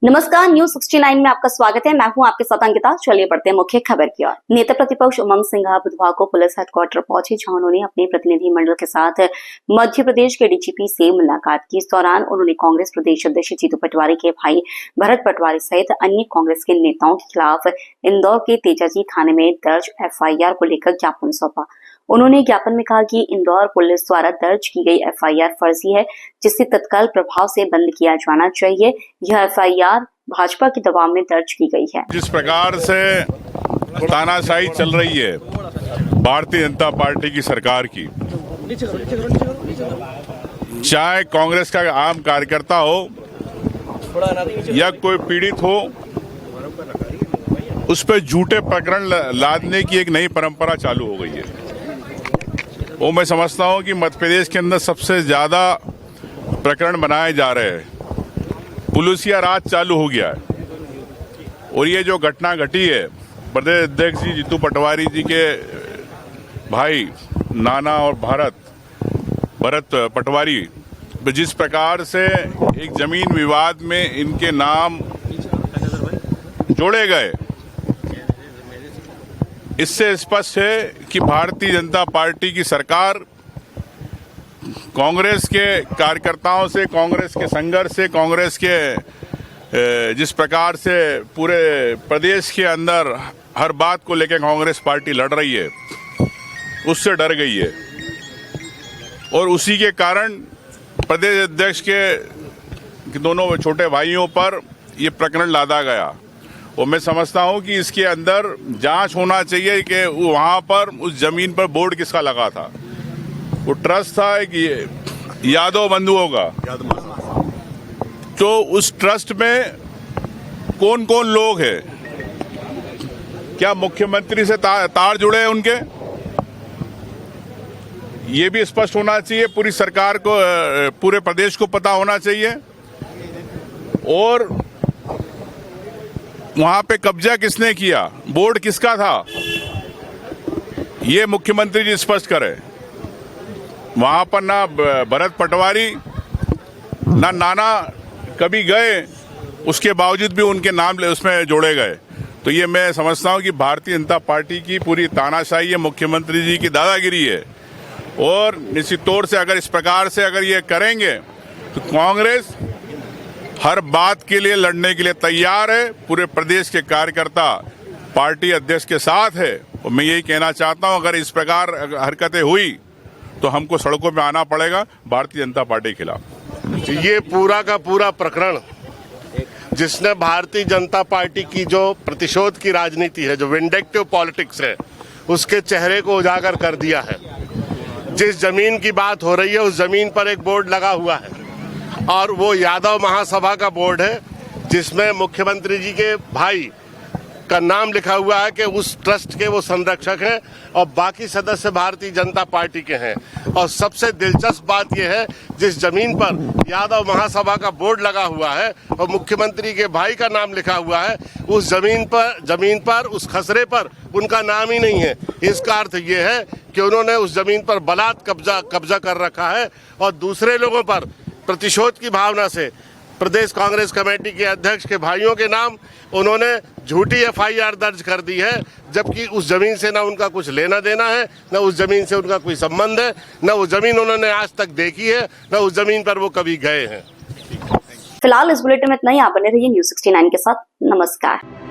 नमस्कार, न्यूज 69 में आपका स्वागत है। मैं हूं आपके साथ अंकिता। चलिए बढ़ते हैं मुख्य खबर की ओर। नेता प्रतिपक्ष उमंग सिंघा बुधवार को पुलिस हेडक्वार्टर पहुंचे, जहां उन्होंने अपने प्रतिनिधि मंडल के साथ मध्य प्रदेश के डीजीपी से मुलाकात की। इस दौरान उन्होंने कांग्रेस प्रदेश अध्यक्ष जीतू पटवारी के भाई भरत पटवारी सहित अन्य कांग्रेस के नेताओं के खिलाफ इंदौर के तेजाजी थाने में दर्ज एफआईआर को लेकर ज्ञापन सौंपा। उन्होंने ज्ञापन में कहा कि इंदौर पुलिस द्वारा दर्ज की गई एफआईआर फर्जी है, जिसे तत्काल प्रभाव से बंद किया जाना चाहिए। यह एफआईआर भाजपा के दबाव में दर्ज की गई है। जिस प्रकार से तानाशाही चल रही है भारतीय जनता पार्टी की सरकार की, चाहे कांग्रेस का आम कार्यकर्ता हो या कोई पीड़ित हो, उस पर झूठे प्रकरण लादने की एक नई परंपरा चालू हो गई है। वो मैं समझता हूं कि मध्य प्रदेश के अंदर सबसे ज्यादा प्रकरण बनाए जा रहे हैं। पुलिसिया राज चालू हो गया है और ये जो घटना घटी है, प्रदेश अध्यक्ष जी जीतू पटवारी जी के भाई नाना और भरत पटवारी जिस प्रकार से एक जमीन विवाद में इनके नाम जोड़े गए, इससे स्पष्ट है कि भारतीय जनता पार्टी की सरकार कांग्रेस के कार्यकर्ताओं से, कांग्रेस के संघर्ष से, कांग्रेस के जिस प्रकार से पूरे प्रदेश के अंदर हर बात को लेकर कांग्रेस पार्टी लड़ रही है, उससे डर गई है और उसी के कारण प्रदेश अध्यक्ष के दोनों छोटे भाइयों पर यह प्रकरण लादा गया। और मैं समझता हूं कि इसके अंदर जांच होना चाहिए कि वहां पर उस जमीन पर बोर्ड किसका लगा था। वो ट्रस्ट था कि यादव बंधुओं का, तो उस ट्रस्ट में कौन कौन लोग हैं? क्या मुख्यमंत्री से तार जुड़े हैं उनके? ये भी स्पष्ट होना चाहिए, पूरी सरकार को, पूरे प्रदेश को पता होना चाहिए। और वहां पे कब्जा किसने किया, बोर्ड किसका था, ये मुख्यमंत्री जी स्पष्ट करें। वहां पर ना भरत पटवारी ना नाना कभी गए, उसके बावजूद भी उनके नाम उसमें जोड़े गए। तो ये मैं समझता हूं कि भारतीय जनता पार्टी की पूरी तानाशाही है, मुख्यमंत्री जी की दादागिरी है। और निश्चित तौर से अगर इस प्रकार से अगर ये करेंगे तो कांग्रेस हर बात के लिए लड़ने के लिए तैयार है। पूरे प्रदेश के कार्यकर्ता पार्टी अध्यक्ष के साथ है और मैं यही कहना चाहता हूं, अगर इस प्रकार हरकतें हुई तो हमको सड़कों में आना पड़ेगा भारतीय जनता पार्टी के खिलाफ। ये पूरा का पूरा प्रकरण जिसने भारतीय जनता पार्टी की जो प्रतिशोध की राजनीति है, जो विंडेक्टिव पॉलिटिक्स है, उसके चेहरे को उजागर कर दिया है। जिस जमीन की बात हो रही है उस जमीन पर एक बोर्ड लगा हुआ है और वो यादव महासभा का बोर्ड है, जिसमें मुख्यमंत्री जी के भाई का नाम लिखा हुआ है कि उस ट्रस्ट के वो संरक्षक हैं और बाकी सदस्य भारतीय जनता पार्टी के हैं। और सबसे दिलचस्प बात यह है, जिस जमीन पर यादव महासभा का बोर्ड लगा हुआ है और मुख्यमंत्री के भाई का नाम लिखा हुआ है, उस जमीन पर उस खसरे पर उनका नाम ही नहीं है। इसका अर्थ ये है कि उन्होंने उस जमीन पर बलात् कब्जा कर रखा है और दूसरे लोगों पर प्रतिशोध की भावना से प्रदेश कांग्रेस कमेटी के अध्यक्ष के भाइयों के नाम उन्होंने झूठी एफआईआर दर्ज कर दी है, जबकि उस जमीन से ना उनका कुछ लेना देना है, न उस जमीन से उनका कोई संबंध है, न उस जमीन उन्होंने आज तक देखी है, न उस जमीन पर वो कभी गए हैं। फिलहाल इस बुलेटिन में इतना ही। आप बने रहिए न्यूज 69 के साथ। नमस्कार।